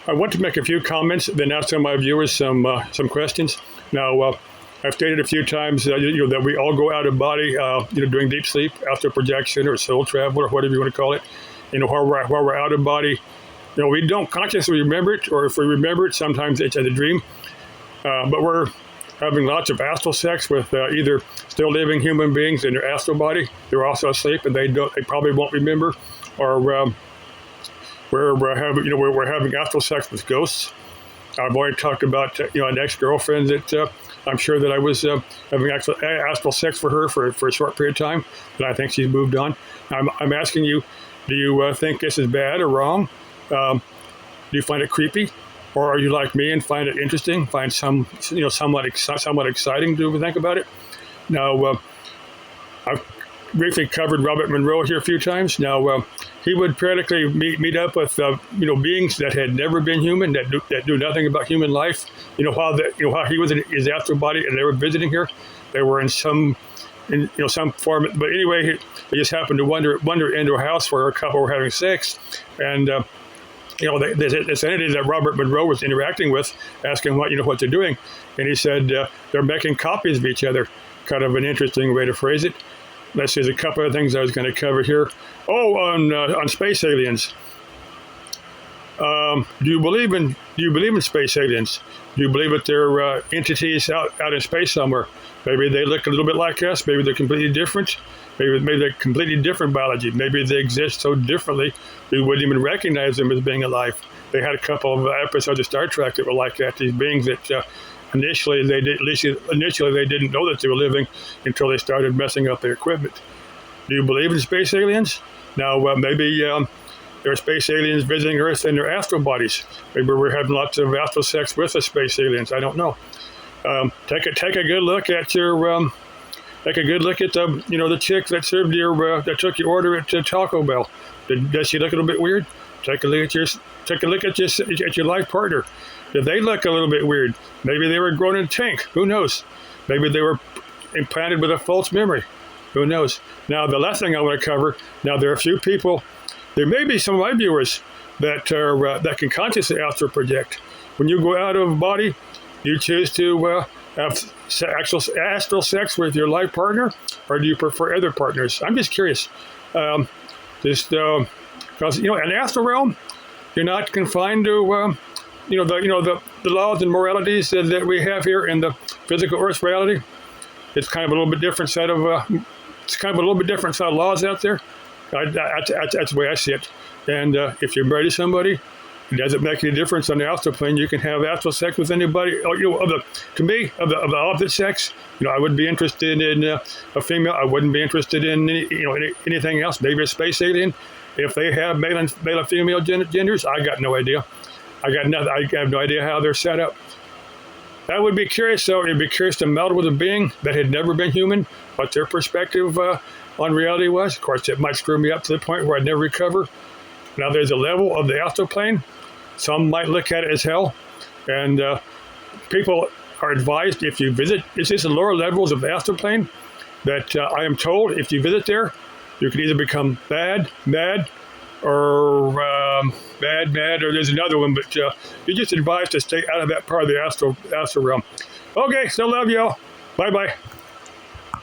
I want to make a few comments, then ask some of my viewers some questions. Now, I've stated a few times that we all go out of body, during deep sleep, astral projection, or soul travel, or whatever you want to call it. While we're out of body, we don't consciously remember it, or if we remember it, sometimes it's as a dream. But we're having lots of astral sex with either still living human beings in their astral body. They're also asleep, and they probably won't remember, or we're having astral sex with ghosts. I've already talked about an ex-girlfriend that I'm sure that I was having astral sex for her for a short period of time, and I think she's moved on. I'm asking you, do you think this is bad or wrong? Do you find it creepy, or are you like me and find it interesting? Find somewhat exciting to think about it? Now, I've briefly covered Robert Monroe here a few times. Now, he would periodically meet up with beings that had never been human, that knew nothing about human life. While he was in his astral body and they were visiting here, they were in some form. But anyway, they just happened to wander into a house where a couple were having sex, and this entity that Robert Monroe was interacting with, asking what they're doing, and he said they're making copies of each other. Kind of an interesting way to phrase it. Let's see, there's a couple of things I was going to cover here. Oh, on space aliens. Do you believe in space aliens? Do you believe that they're entities out in space somewhere? Maybe they look a little bit like us. Maybe they're completely different. Maybe they're completely different biology. Maybe they exist so differently we wouldn't even recognize them as being alive. They had a couple of episodes of Star Trek that were like that. These beings that initially they didn't know that they were living until they started messing up their equipment. Do you believe in space aliens? Now, maybe there are space aliens visiting Earth in their astral bodies. Maybe we're having lots of astral sex with the space aliens. I don't know. Take a good look at your. Take a good look at the chick that served that took your order at Taco Bell. Does she look a little bit weird? Take a look at your life partner. Did they look a little bit weird? Maybe they were grown in a tank. Who knows? Maybe they were implanted with a false memory. Who knows? Now, the last thing I want to cover. Now, there are a few people. There may be some of my viewers that can consciously astral project. When you go out of body, you choose to have actual astral sex with your life partner, or do you prefer other partners? I'm just curious. Because in the astral realm, you're not confined to the laws and moralities that we have here in the physical Earth reality. It's kind of a little bit different set of laws out there. That's the way I see it. And if you're married to somebody, it doesn't make any difference on the astral plane. You can have astral sex with anybody. Of the opposite sex, I would be interested in a female. I wouldn't be interested in anything else. Maybe a space alien. If they have male and female genders, I got no idea. I have no idea how they're set up. I would be curious, though. I'd be curious to meld with a being that had never been human, what their perspective on reality was. Of course, it might screw me up to the point where I'd never recover. Now, there's a level of the astral plane. Some might look at it as hell, and people are advised if you visit, it's just the lower levels of the astral plane, that I am told if you visit there, you can either become mad, or mad, or there's another one, but you're just advised to stay out of that part of the astral realm. Okay, still love y'all. Bye-bye.